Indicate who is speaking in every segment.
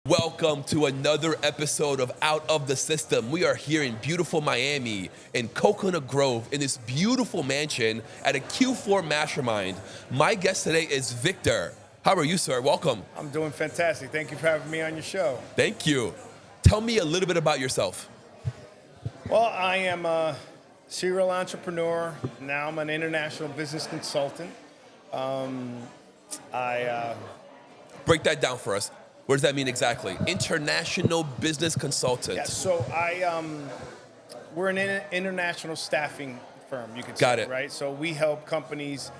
Speaker 1: Welcome to another episode of Out of the System. We are here in beautiful Miami, in Coconut Grove, in this beautiful mansion at a Q4 Mastermind. My guest today is Victor. How are you, sir? Welcome.
Speaker 2: I'm doing fantastic. Thank you for having me on your show.
Speaker 1: Thank you. Tell me a little bit about yourself.
Speaker 2: Well, I am a serial entrepreneur. Now I'm an international business consultant.
Speaker 1: Break that down for us. What does that mean exactly? International business consultant.
Speaker 2: Yeah, so we're an international staffing firm, you could say.
Speaker 1: Got it.
Speaker 2: Right? So we help companies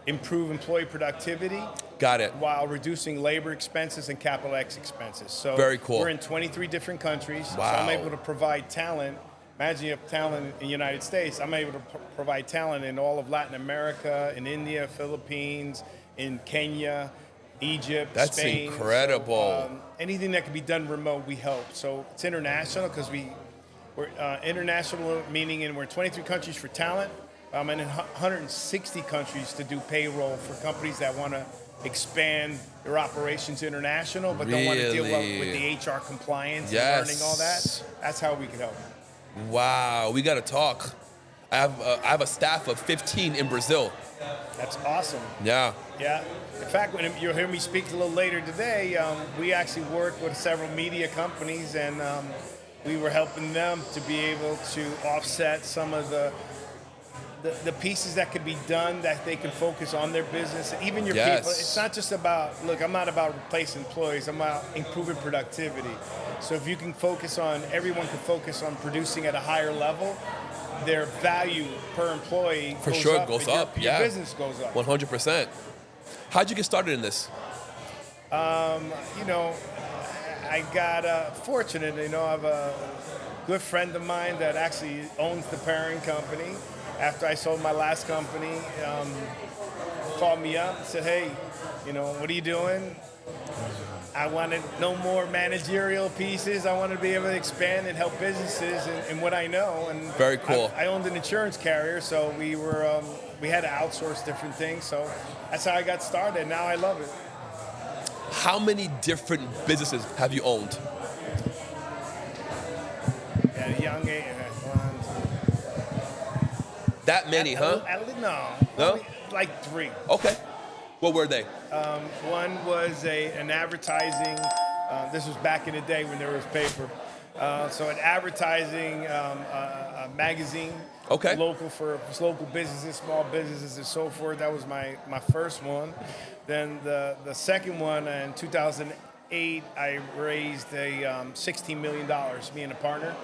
Speaker 2: improve employee productivity.
Speaker 1: Got it.
Speaker 2: While reducing labor expenses and capital X expenses. So
Speaker 1: very cool.
Speaker 2: We're in 23 different countries.
Speaker 1: Wow.
Speaker 2: So I'm able to provide talent. Imagine you have talent in the United States. I'm able to provide talent in all of Latin America, in India, Philippines, in Kenya, Egypt,
Speaker 1: That's
Speaker 2: Spain.
Speaker 1: incredible.
Speaker 2: So, anything that can be done remote, we help. So it's international because we're international, meaning we're in 23 countries for talent. I'm in 160 countries to do payroll for companies that want to expand their operations international, but don't want to deal with the HR compliance and learning all that. That's how we can help.
Speaker 1: Wow, we got to talk. I have a staff of 15 in Brazil.
Speaker 2: That's awesome.
Speaker 1: Yeah.
Speaker 2: Yeah. In fact, when you'll hear me speak a little later today, we actually work with several media companies, and we were helping them to be able to offset some of the pieces that could be done that they can focus on their business, even your people. It's not just about, look, I'm not about replacing employees, I'm about improving productivity. So if you can focus on, everyone can focus on producing at a higher level, their value per employee goes up. Your business goes up.
Speaker 1: 100%. How'd you get started in this?
Speaker 2: I got fortunate, I have a good friend of mine that actually owns the parent company. After I sold my last company, called me up and said, hey, what are you doing? I wanted no more managerial pieces. I wanted to be able to expand and help businesses in what I know. And
Speaker 1: very cool.
Speaker 2: I owned an insurance carrier, so we had to outsource different things. So that's how I got started. Now I love it.
Speaker 1: How many different businesses have you owned?
Speaker 2: At a young age.
Speaker 1: That many, huh?
Speaker 2: No? Like 3.
Speaker 1: Okay. What were they?
Speaker 2: One was an advertising. This was back in the day when there was paper. So an advertising magazine.
Speaker 1: Okay.
Speaker 2: Local for local businesses, small businesses, and so forth. That was my first one. Then the second one in 2008, I raised $16 million, me and a partner.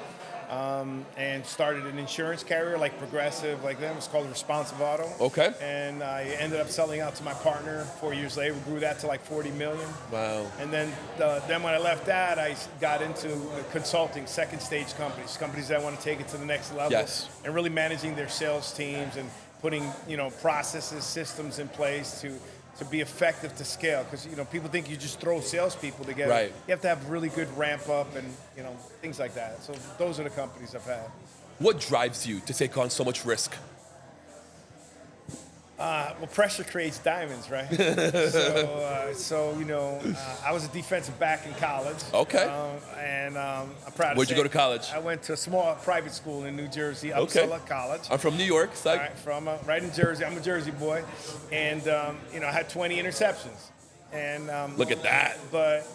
Speaker 2: And started an insurance carrier like Progressive, like them. It's called Responsive Auto.
Speaker 1: Okay.
Speaker 2: And I ended up selling out to my partner 4 years later. We grew that to like 40 million.
Speaker 1: Wow.
Speaker 2: And then when I left that, I got into consulting, second stage companies that want to take it to the next level.
Speaker 1: Yes.
Speaker 2: And really managing their sales teams and putting, processes, systems in place to be effective to scale, because people think you just throw salespeople together.
Speaker 1: Right.
Speaker 2: You have to have really good ramp up and things like that. So those are the companies I've had.
Speaker 1: What drives you to take on so much risk?
Speaker 2: Well, pressure creates diamonds, right? I was a defensive back in college.
Speaker 1: Okay.
Speaker 2: And I'm proud to
Speaker 1: Where'd you go to college?
Speaker 2: I went to a small private school in New Jersey, Uppsala College.
Speaker 1: I'm from New York. So
Speaker 2: right in Jersey. I'm a Jersey boy. And, I had 20 interceptions. And
Speaker 1: look at that.
Speaker 2: But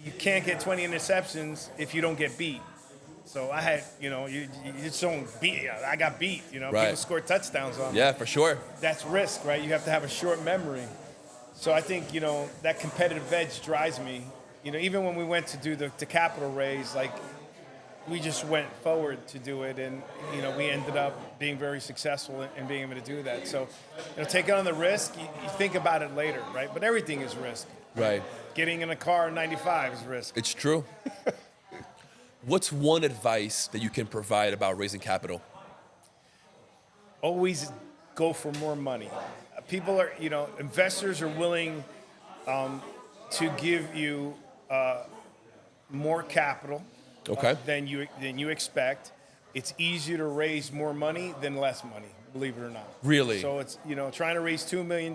Speaker 2: you can't get 20 interceptions if you don't get beat. So I had, you just don't beat. I got beat.
Speaker 1: Right.
Speaker 2: People score touchdowns on me.
Speaker 1: Yeah, for sure.
Speaker 2: That's risk, right? You have to have a short memory. So I think, that competitive edge drives me. Even when we went to do the capital raise, like, we just went forward to do it, and we ended up being very successful in being able to do that. So, taking on the risk, you think about it later, right? But everything is risk.
Speaker 1: Right.
Speaker 2: Getting in a car in 95 is risk.
Speaker 1: It's true. What's one advice that you can provide about raising capital?
Speaker 2: Always go for more money. People are, investors are willing to give you more capital than you expect. it's easier to raise more money than less money, believe it or not.
Speaker 1: Really?
Speaker 2: So it's, trying to raise $2 million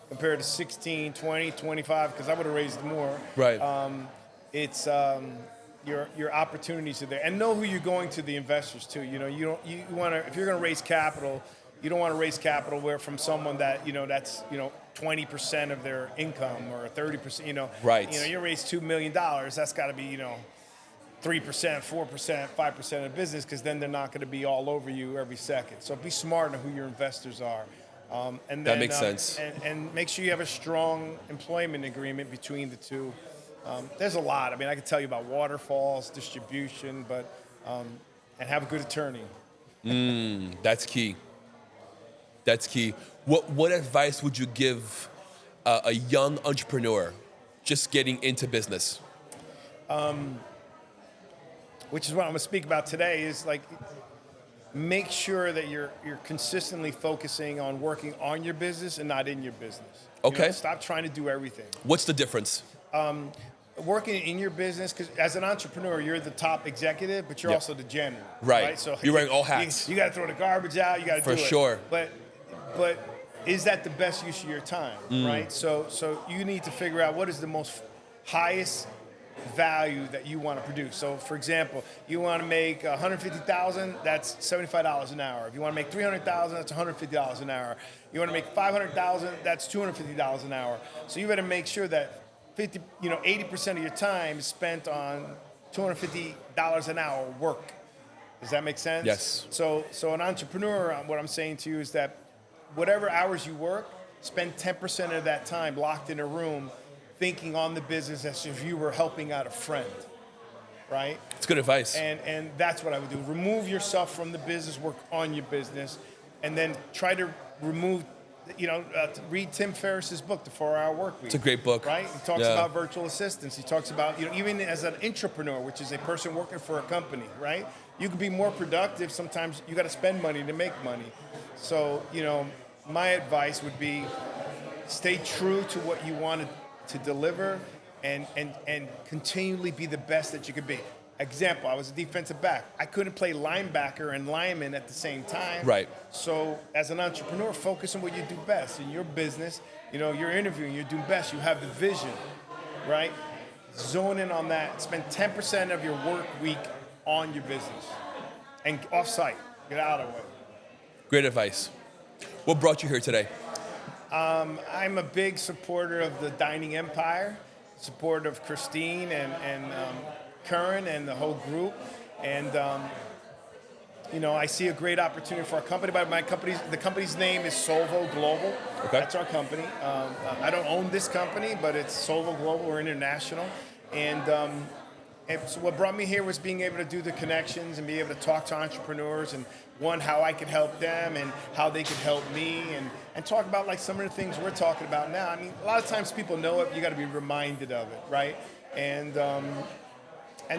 Speaker 2: compared to 16, 20, 25, because I would have raised more.
Speaker 1: Right.
Speaker 2: It's your opportunities are there, and know who you're going to the investors too. You want to, if you're going to raise capital, you don't want to raise capital where from someone that that's 20% of their income or 30%.
Speaker 1: Right.
Speaker 2: You raise $2 million, that's got to be 3%, 4%, 5% of the business, because then they're not going to be all over you every second. So be smart on who your investors are. And then,
Speaker 1: That makes sense.
Speaker 2: And make sure you have a strong employment agreement between the two. There's a lot. I mean, I could tell you about waterfalls, distribution, but and have a good attorney.
Speaker 1: That's key. That's key. What advice would you give a young entrepreneur just getting into business?
Speaker 2: Which is what I'm going to speak about today, is like, make sure that you're consistently focusing on working on your business and not in your business.
Speaker 1: Okay.
Speaker 2: Stop trying to do everything.
Speaker 1: What's the difference?
Speaker 2: Working in your business, because as an entrepreneur, you're the top executive, but you're
Speaker 1: Yep.
Speaker 2: also the general.
Speaker 1: Right.
Speaker 2: So
Speaker 1: You're wearing all hats.
Speaker 2: You got to throw the garbage out. You got to do it.
Speaker 1: For sure.
Speaker 2: But is that the best use of your time? Right. So you need to figure out what is the most highest value that you want to produce. So, for example, you want to make $150,000, that's $75 an hour. If you want to make $300,000, that's $150 an hour. You want to make $500,000, that's $250 an hour. So you better make sure that 80% of your time is spent on $250 an hour work. Does that make sense?
Speaker 1: Yes.
Speaker 2: So an entrepreneur, what I'm saying to you is that whatever hours you work, spend 10% of that time locked in a room thinking on the business as if you were helping out a friend, right?
Speaker 1: It's good advice.
Speaker 2: And that's what I would do. Remove yourself from the business, work on your business, and then try to remove, read Tim Ferriss's book, The 4-Hour Work Week.
Speaker 1: It's a great book.
Speaker 2: Right? He talks about virtual assistants. He talks about, even as an intrapreneur, which is a person working for a company, right? You can be more productive. Sometimes you got to spend money to make money. So, my advice would be stay true to what you wanted to deliver and continually be the best that you could be. Example, I was a defensive back. I couldn't play linebacker and lineman at the same time.
Speaker 1: Right.
Speaker 2: So as an entrepreneur, focus on what you do best. In your business, you're interviewing, you're doing best. You have the vision, right? Zone in on that. Spend 10% of your work week on your business and off-site. Get out of the way.
Speaker 1: Great advice. What brought you here today?
Speaker 2: I'm a big supporter of the Dining Empire, supporter of Christine and Curran and the whole group. And, I see a great opportunity for our company. But the company's name is Solvo Global.
Speaker 1: Okay.
Speaker 2: That's our company. I don't own this company, but it's Solvo Global. We're international. And so what brought me here was being able to do the connections and be able to talk to entrepreneurs and how I could help them and how they could help me and talk about like some of the things we're talking about now. I mean, a lot of times people know it, but you got to be reminded of it, right? And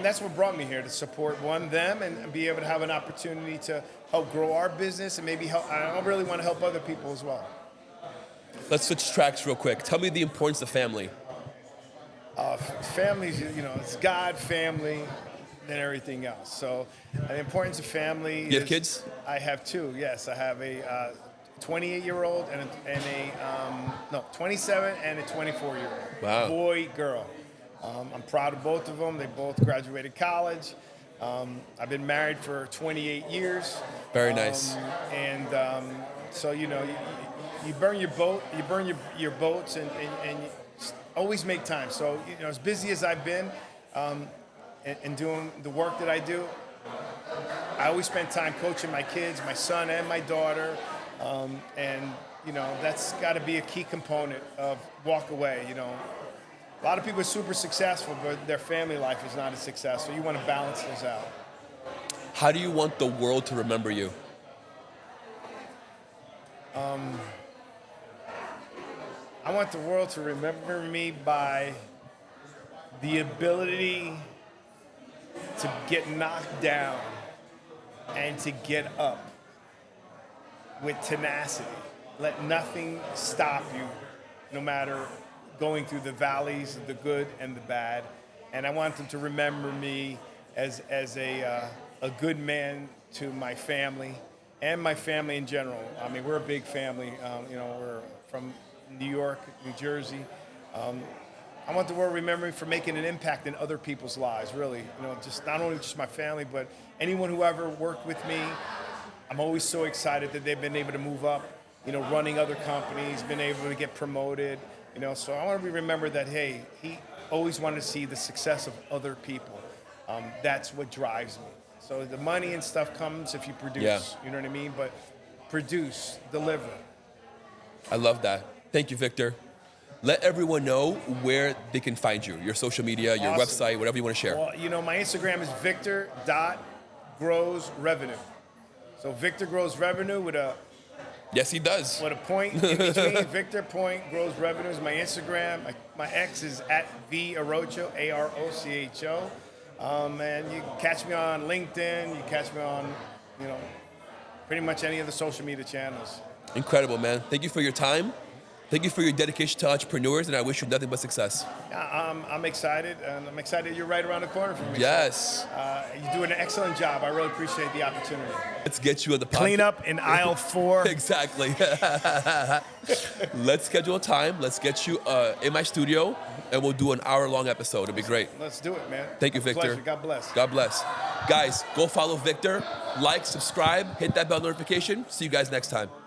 Speaker 2: that's what brought me here, to support them and be able to have an opportunity to help grow our business and maybe help. I really want to help other people as well.
Speaker 1: Let's switch tracks real quick. Tell me the importance of family.
Speaker 2: Families, it's God, family, and everything else. So the importance of family.
Speaker 1: You have kids?
Speaker 2: I have two, yes. I have a 28-year-old and a 27 and a 24-year-old.
Speaker 1: Wow.
Speaker 2: Boy, girl. I'm proud of both of them. They both graduated college. I've been married for 28 years.
Speaker 1: Very nice.
Speaker 2: So, you burn your boat, you burn your boats and you always make time. So, as busy as I've been and doing the work that I do, I always spend time coaching my kids, my son and my daughter. That's got to be a key component of walk away, A lot of people are super successful, but their family life is not as successful. You want to balance those out.
Speaker 1: How do you want the world to remember you?
Speaker 2: I want the world to remember me by the ability to get knocked down and to get up with tenacity. Let nothing stop you, no matter going through the valleys, the good and the bad. And I want them to remember me as a good man to my family and my family in general. I mean, we're a big family. We're from New York, New Jersey. I want the world to remember me for making an impact in other people's lives, really. Just not only just my family, but anyone who ever worked with me. I'm always so excited that they've been able to move up, running other companies, been able to get promoted, So I want to be remembered that, hey, he always wanted to see the success of other people. That's what drives me. So the money and stuff comes if you produce,
Speaker 1: Yeah.
Speaker 2: you know what I mean? But produce, deliver.
Speaker 1: I love that. Thank you, Victor. Let everyone know where they can find you, your social media, your
Speaker 2: Awesome.
Speaker 1: website, whatever you want to share.
Speaker 2: Well, my Instagram is victor.growsrevenue. So Victor Grows Revenue with a
Speaker 1: Yes, he does.
Speaker 2: point in between. Victor Point Grows Revenue is my Instagram. My X is at @VArocho, AROCHO. And you can catch me on LinkedIn. You can catch me on, pretty much any of the social media channels.
Speaker 1: Incredible, man. Thank you for your time. Thank you for your dedication to entrepreneurs, and I wish you nothing but success.
Speaker 2: I'm excited, and I'm excited you're right around the corner from me.
Speaker 1: Yes.
Speaker 2: So, you're doing an excellent job. I really appreciate the opportunity.
Speaker 1: Let's get you on the podcast.
Speaker 2: Clean up in aisle 4.
Speaker 1: Exactly. Let's schedule a time. Let's get you in my studio, and we'll do an hour-long episode. It'll be great.
Speaker 2: Let's do it, man.
Speaker 1: Thank you, Victor.
Speaker 2: Pleasure. God bless.
Speaker 1: God bless. Guys, go follow Victor. Like, subscribe, hit that bell notification. See you guys next time.